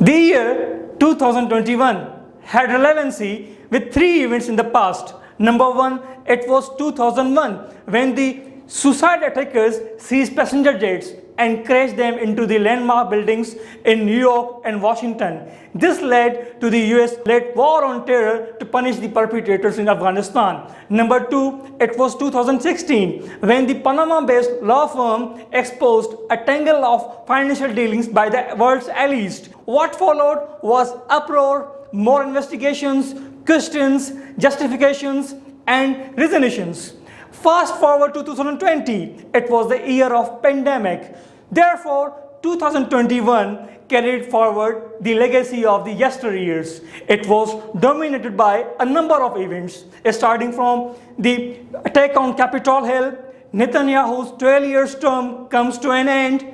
The year 2021 had relevancy with three events in the past. Number one, it was 2001 when the suicide attackers seized passenger jets and crashed them into the landmark buildings in New York and Washington. This led to the US-led war on terror to punish the perpetrators in Afghanistan. Number two, it was 2016 when the Panama-based law firm exposed a tangle of financial dealings by the world's allies. What followed was uproar, more investigations, questions, justifications, and resolutions. Fast forward to 2020, it was the year of pandemic. Therefore, 2021 carried forward the legacy of the yesteryears. It was dominated by a number of events, starting from the attack on Capitol Hill, Netanyahu's 12-year term comes to an end,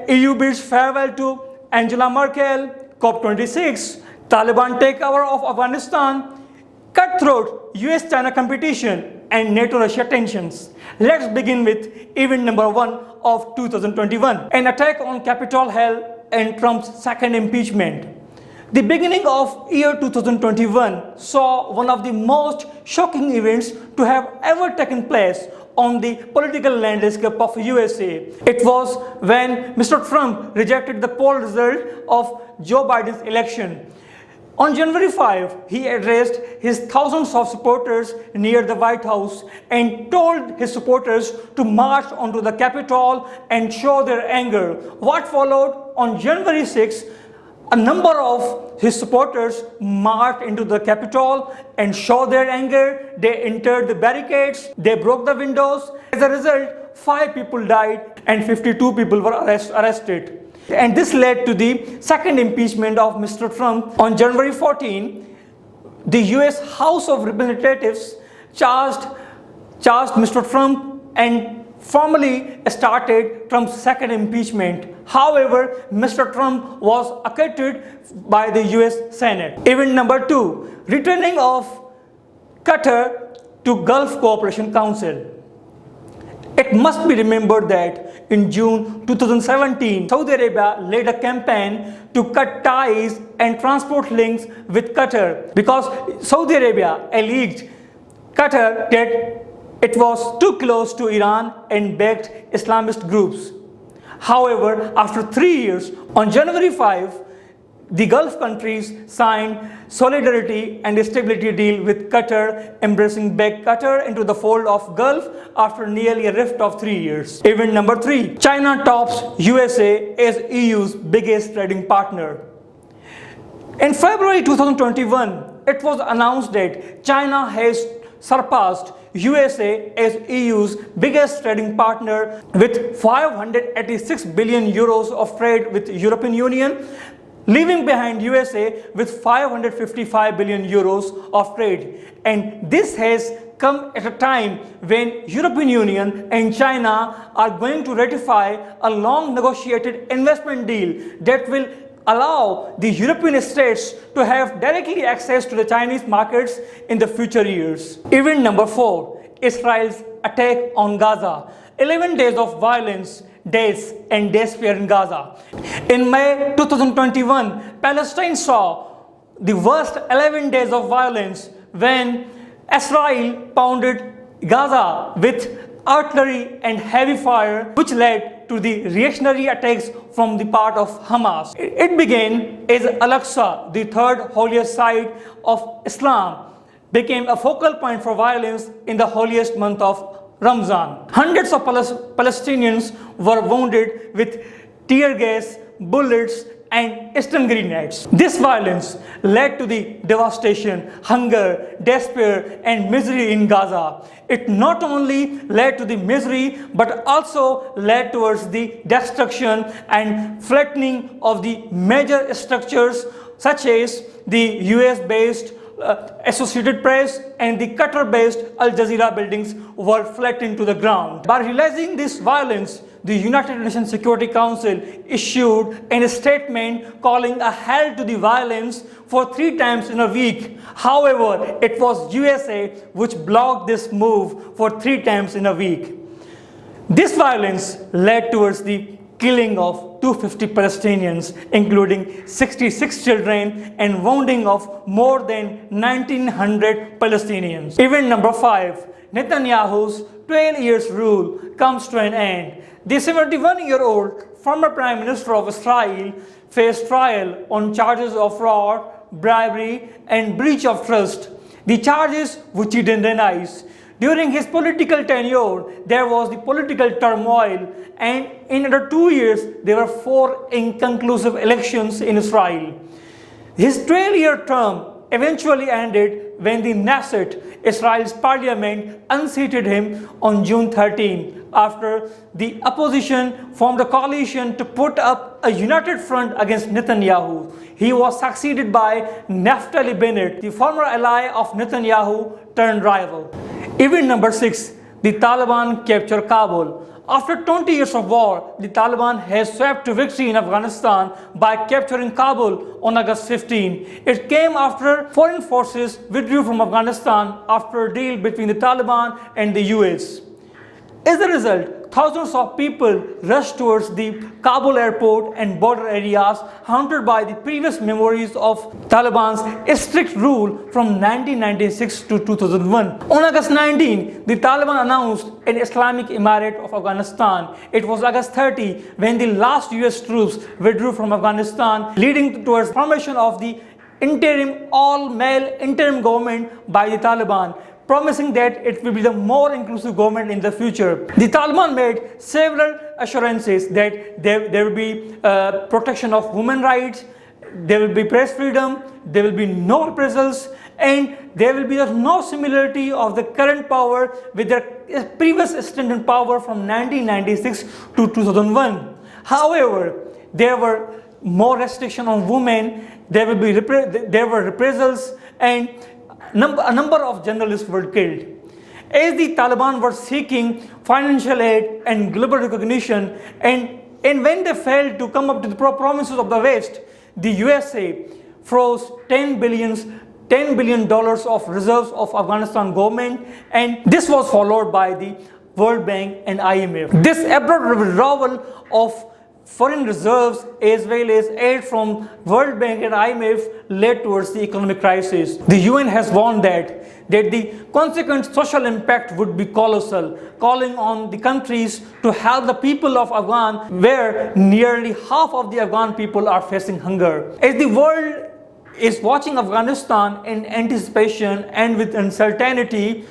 EU bids farewell to Angela Merkel, COP26, Taliban takeover of Afghanistan, cutthroat US-China competition, and NATO-Russia tensions. Let's begin with event number one of 2021, an attack on Capitol Hill and Trump's second impeachment. The beginning of year 2021 saw one of the most shocking events to have ever taken place on the political landscape of USA. It was when Mr. Trump rejected the poll result of Joe Biden's election. On January 5, he addressed his thousands of supporters near the White House and told his supporters to march onto the Capitol and show their anger. What followed on January 6, a number of his supporters marched into the Capitol and showed their anger. They entered the barricades, they broke the windows. As a result, 5 people died and 52 people were arrested. And this led to the second impeachment of Mr. Trump. On January 14, the US House of Representatives charged Mr. Trump and formally started Trump's second impeachment. However, Mr. Trump was acquitted by the US Senate. Event number 2, returning of Qatar to Gulf Cooperation Council. It must be remembered that in June 2017, Saudi Arabia led a campaign to cut ties and transport links with Qatar because Saudi Arabia alleged Qatar that it was too close to Iran and backed Islamist groups. However, after 3 years, on January 5, the Gulf countries signed solidarity and stability deal with Qatar, embracing back Qatar into the fold of Gulf after nearly a rift of 3 years. Event number 3, China tops USA as EU's biggest trading partner. In February 2021, it was announced that China has surpassed USA as EU's biggest trading partner with 586 billion euros of trade with European Union, leaving behind USA with 555 billion euros of trade. And this has come at a time when European Union and China are going to ratify a long negotiated investment deal that will allow the European states to have directly access to the Chinese markets in the future years. Event number 4, Israel's attack on Gaza. 11 days of violence, deaths and despair in Gaza. In May 2021, Palestine saw the worst 11 days of violence when Israel pounded Gaza with artillery and heavy fire, which led to the reactionary attacks from the part of Hamas. It began as Al-Aqsa, the third holiest site of Islam, became a focal point for violence in the holiest month of Ramzan. Hundreds of Palestinians were wounded with tear gas, bullets, and stun grenades. This violence led to the devastation, hunger, despair, and misery in Gaza. It not only led to the misery, but also led towards the destruction and flattening of the major structures such as the US-based Associated Press and the Qatar-based Al Jazeera buildings were flattened to the ground. By realizing this violence, the United Nations Security Council issued a statement calling a halt to the violence for 3 times in a week. However, it was USA which blocked this move for 3 times in a week. This violence led towards the killing of 250 Palestinians, including 66 children and wounding of more than 1900 Palestinians. Event number 5. Netanyahu's 12 years rule comes to an end. The 71-year-old former Prime Minister of Israel faced trial on charges of fraud, bribery, and breach of trust. The charges which he denies. During his political tenure, there was the political turmoil, and in under 2 years, there were 4 inconclusive elections in Israel. His 12-year term eventually ended when the Knesset, Israel's parliament, unseated him on June 13 after the opposition formed a coalition to put up a united front against Netanyahu. He was succeeded by Naftali Bennett, the former ally of Netanyahu turned rival. Event number 6. The Taliban capture Kabul. After 20 years of war, the Taliban has swept to victory in Afghanistan by capturing Kabul on August 15. It came after foreign forces withdrew from Afghanistan after a deal between the Taliban and the US. As a result, thousands of people rushed towards the Kabul airport and border areas, haunted by the previous memories of Taliban's strict rule from 1996 to 2001. On August 19, the Taliban announced an Islamic Emirate of Afghanistan. It was August 30 when the last US troops withdrew from Afghanistan, leading towards formation of the all-male interim government by the Taliban, promising that it will be the more inclusive government in the future. The Taliban made several assurances that there will be protection of women's rights, there will be press freedom, there will be no reprisals, and there will be no similarity of the current power with their previous stint in power from 1996 to 2001. However, there were more restrictions on women, there were reprisals, and a number of journalists were killed. As the Taliban were seeking financial aid and global recognition, and when they failed to come up to the promises of the West, the USA froze $10 billion of reserves of Afghanistan government, and this was followed by the World Bank and IMF. This abrupt withdrawal of foreign reserves as well as aid from World Bank and IMF led towards the economic crisis. The UN has warned that the consequent social impact would be colossal, calling on the countries to help the people of Afghan, where nearly half of the Afghan people are facing hunger. As the world is watching Afghanistan in anticipation and with uncertainty,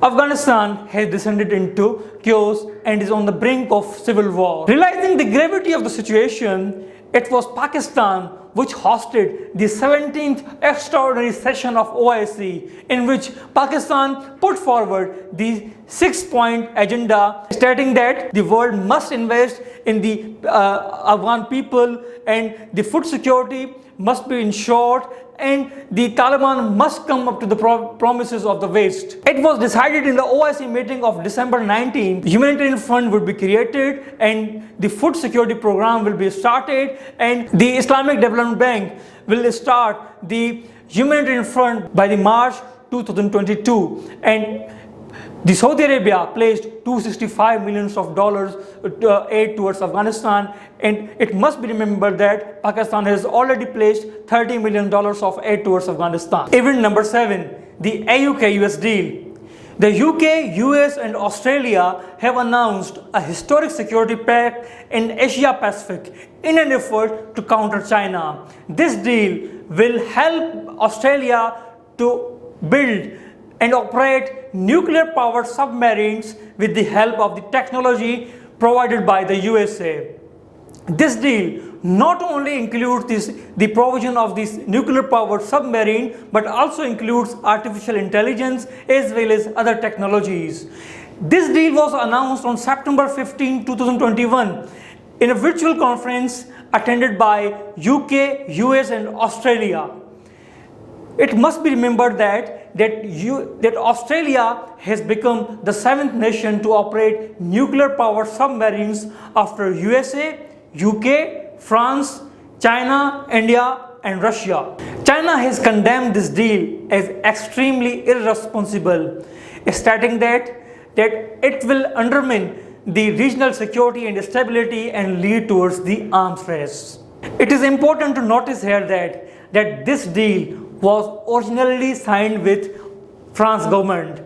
Afghanistan has descended into chaos and is on the brink of civil war. Realizing the gravity of the situation, it was Pakistan which hosted the 17th extraordinary session of OIC, in which Pakistan put forward the 6-point agenda stating that the world must invest in the Afghan people and the food security must be ensured, and the Taliban must come up to the promises of the West. It was decided in the OIC meeting of December 19, the humanitarian fund would be created and the food security program will be started, and the Islamic Development Bank will start the humanitarian fund by the March 2022, and the Saudi Arabia placed $265 million aid towards Afghanistan, and it must be remembered that Pakistan has already placed $30 million of aid towards Afghanistan. Event number 7, the AUK-US deal. The UK, US and Australia have announced a historic security pact in Asia Pacific in an effort to counter China. This deal will help Australia to build and operate nuclear-powered submarines with the help of the technology provided by the USA. This deal not only includes the provision of this nuclear-powered submarine, but also includes artificial intelligence as well as other technologies. This deal was announced on September 15, 2021 in a virtual conference attended by UK, US and Australia. It must be remembered that Australia has become the 7th nation to operate nuclear-powered submarines after USA, UK, France, China, India, and Russia. China has condemned this deal as extremely irresponsible, stating that it will undermine the regional security and stability and lead towards the arms race. It is important to notice here that this deal was originally signed with France government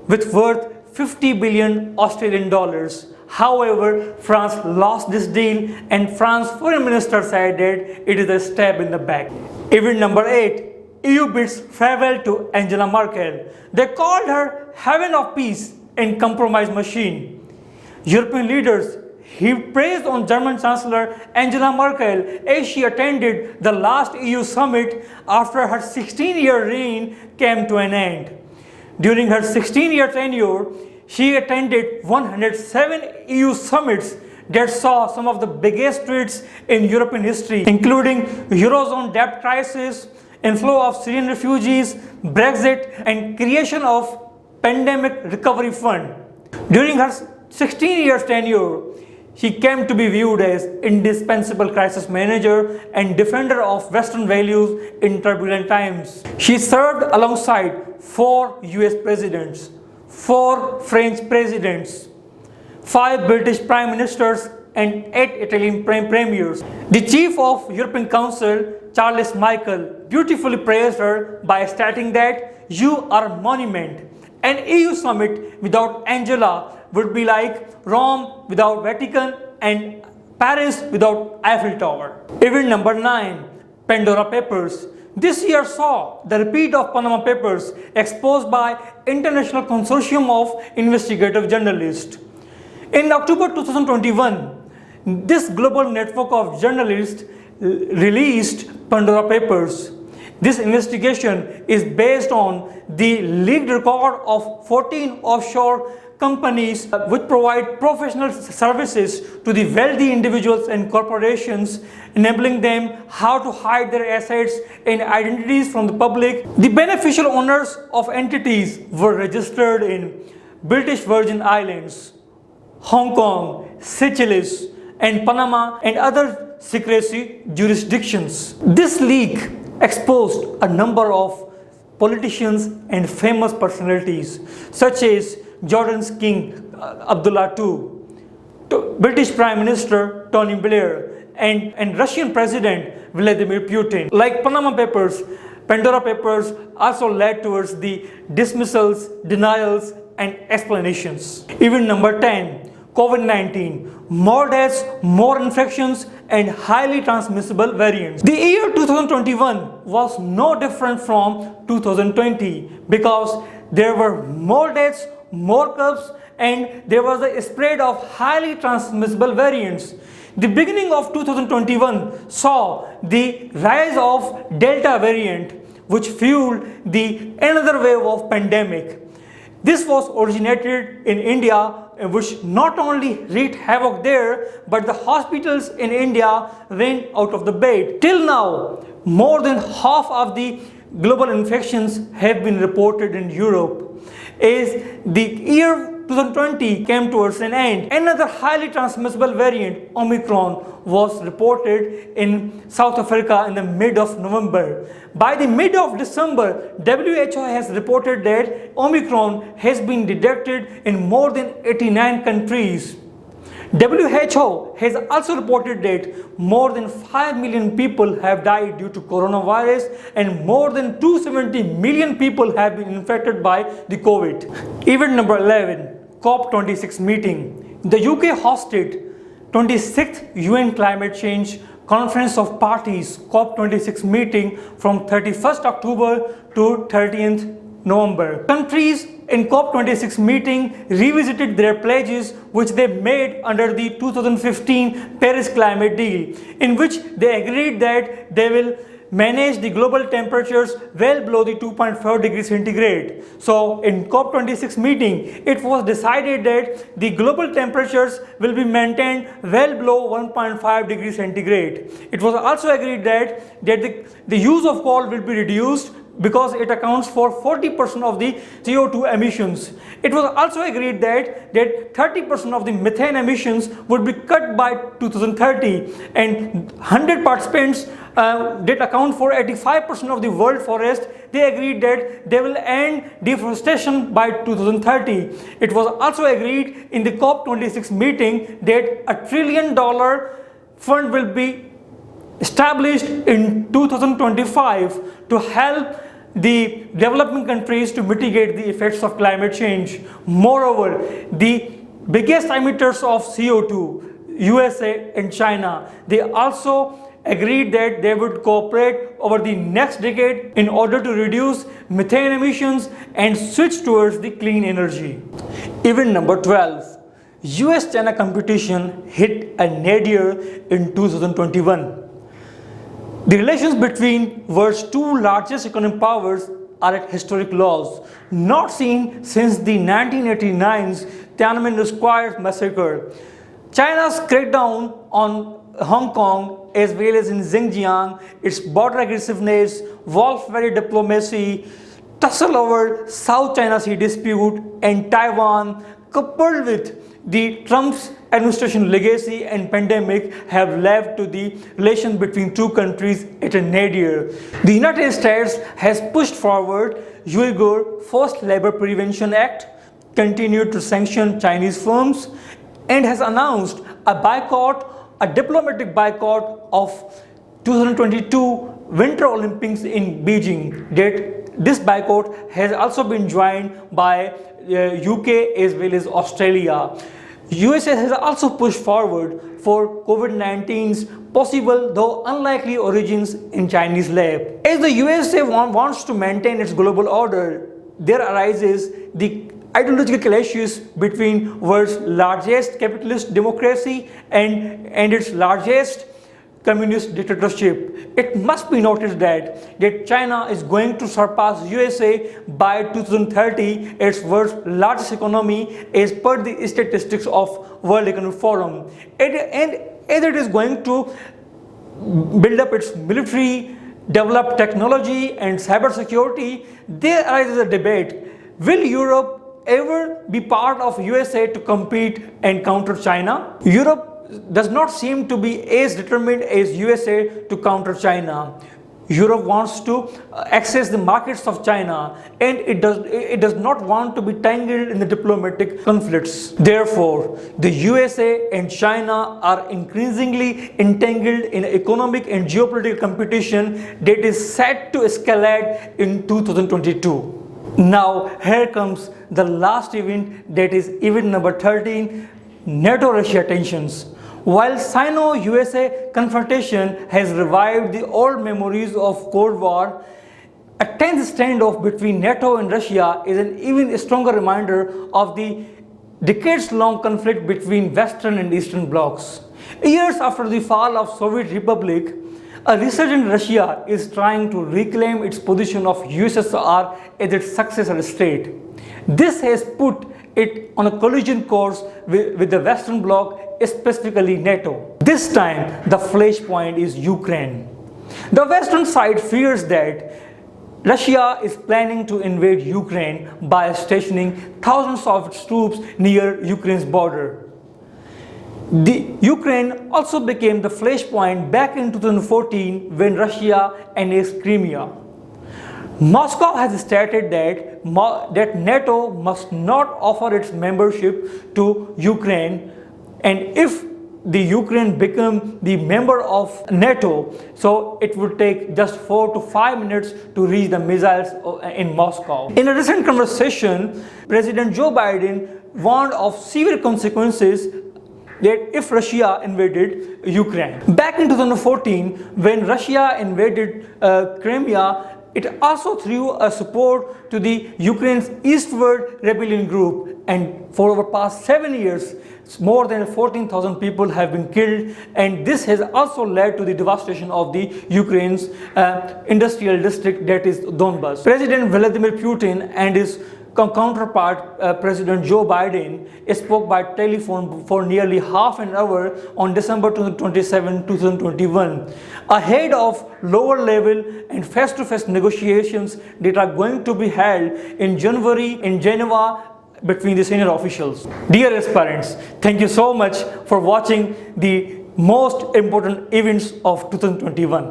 with worth 50 billion Australian dollars. However, France lost this deal and France foreign minister said that it is a stab in the back. Event number 8. EU bids farewell to Angela Merkel. They called her heaven of peace and compromise machine. European leaders heaped praise on German Chancellor Angela Merkel as she attended the last EU summit after her 16-year reign came to an end. During her 16-year tenure, she attended 107 EU summits that saw some of the biggest threats in European history, including Eurozone debt crisis, inflow of Syrian refugees, Brexit, and creation of pandemic recovery fund. During her 16 years tenure, she came to be viewed as indispensable crisis manager and defender of Western values in turbulent times. She served alongside 4 US presidents, 4 French presidents, 5 British prime ministers, and 8 Italian premiers. The chief of European Council, Charles Michel, beautifully praised her by stating that you are a monument. An EU summit without Angela would be like Rome without Vatican and Paris without Eiffel Tower. Event number 9. Pandora Papers. This year saw the repeat of Panama Papers exposed by International Consortium of Investigative Journalists. In October 2021, this global network of journalists released Pandora Papers. This investigation is based on the leaked record of 14 offshore companies which provide professional services to the wealthy individuals and corporations, enabling them how to hide their assets and identities from the public. The beneficial owners of entities were registered in British Virgin Islands, Hong Kong, Seychelles, and Panama and other secrecy jurisdictions. This leak exposed a number of politicians and famous personalities such as Jordan's King Abdullah II, British Prime Minister Tony Blair, and Russian President Vladimir Putin. Like Panama Papers, Pandora Papers also led towards the dismissals, denials, and explanations. Event number 10. COVID-19, more deaths, more infections, and highly transmissible variants. The year 2021 was no different from 2020 because there were more deaths, more curves, and there was a spread of highly transmissible variants. The beginning of 2021 saw the rise of Delta variant, which fueled the another wave of pandemic. This was originated in India, which not only wreaked havoc there, but the hospitals in India went out of the bed. Till now, more than half of the global infections have been reported in Europe. As the year 2020 came towards an end, another highly transmissible variant, Omicron, was reported in South Africa in the mid of November. By the mid of December, WHO has reported that Omicron has been detected in more than 89 countries. WHO has also reported that more than 5 million people have died due to coronavirus and more than 270 million people have been infected by the COVID. Event number 11, COP26 meeting. The UK hosted 26th UN Climate Change Conference of Parties COP26 meeting from 31st October to 30th November. Countries in COP26 meeting revisited their pledges which they made under the 2015 Paris Climate Deal, in which they agreed that they will manage the global temperatures well below the 2.5 degrees centigrade. So in COP26 meeting, it was decided that the global temperatures will be maintained well below 1.5 degrees centigrade. It was also agreed that the use of coal will be reduced because it accounts for 40% of the CO2 emissions. It was also agreed that 30% of the methane emissions would be cut by 2030, and 100 participants did account for 85% of the world forest. They agreed that they will end deforestation by 2030. It was also agreed in the COP26 meeting that $1 trillion fund will be established in 2025 to help the developing countries to mitigate the effects of climate change. Moreover, the biggest emitters of CO2, USA and China, they also agreed that they would cooperate over the next decade in order to reduce methane emissions and switch towards the clean energy. Event number 12. US-China competition hit a nadir in 2021. The relations between world's two largest economic powers are at historic lows, not seen since the 1989's Tiananmen Square massacre. China's crackdown on Hong Kong as well as in Xinjiang, its border aggressiveness, Wolf Valley diplomacy, tussle over South China Sea dispute and Taiwan, coupled with the Trump's administration legacy and pandemic, have led to the relations between two countries at a nadir. The United States has pushed forward Uyghur Forced Labor Prevention Act, continued to sanction Chinese firms, and has announced a diplomatic boycott of 2022 Winter Olympics in Beijing. This boycott has also been joined by UK as well as Australia. USA has also pushed forward for COVID-19's possible though unlikely origins in Chinese lab. As the USA wants to maintain its global order, there arises the ideological clashes between world's largest capitalist democracy and its largest communist dictatorship. It must be noted that China is going to surpass USA by 2030 as world's largest economy as per the statistics of World Economic Forum. And as it is going to build up its military, develop technology and cybersecurity, there arises a debate. Will Europe ever be part of USA to compete and counter China? Europe does not seem to be as determined as USA to counter China. Europe wants to access the markets of China, and it does not want to be tangled in the diplomatic conflicts. Therefore, the USA and China are increasingly entangled in economic and geopolitical competition that is set to escalate in 2022. Now, here comes the last event, that is event number 13, NATO-Russia tensions. While Sino-USA confrontation has revived the old memories of Cold War, a tense standoff between NATO and Russia is an even stronger reminder of the decades-long conflict between Western and Eastern blocs. Years after the fall of Soviet Republic, a resurgent Russia is trying to reclaim its position of USSR as its successor state. This has put it on a collision course with the Western Bloc, specifically NATO. This time, the flashpoint is Ukraine. The Western side fears that Russia is planning to invade Ukraine by stationing thousands of its troops near Ukraine's border. Ukraine also became the flashpoint back in 2014 when Russia annexed Crimea. Moscow has stated that NATO must not offer its membership to Ukraine, and if the Ukraine become the member of NATO, so it would take just 4 to 5 minutes to reach the missiles in Moscow. In a recent conversation, President Joe Biden warned of severe consequences that if Russia invaded Ukraine. Back in 2014, when Russia invaded Crimea, it also threw a support to the Ukraine's eastward rebellion group, and for over past 7 years, more than 14,000 people have been killed, and this has also led to the devastation of the Ukraine's industrial district, that is Donbas. President Vladimir Putin and his counterpart, President Joe Biden, spoke by telephone for nearly half an hour on December 27, 2021, ahead of lower level and face-to-face negotiations that are going to be held in January in Geneva between the senior officials. Dear aspirants, thank you so much for watching the most important events of 2021.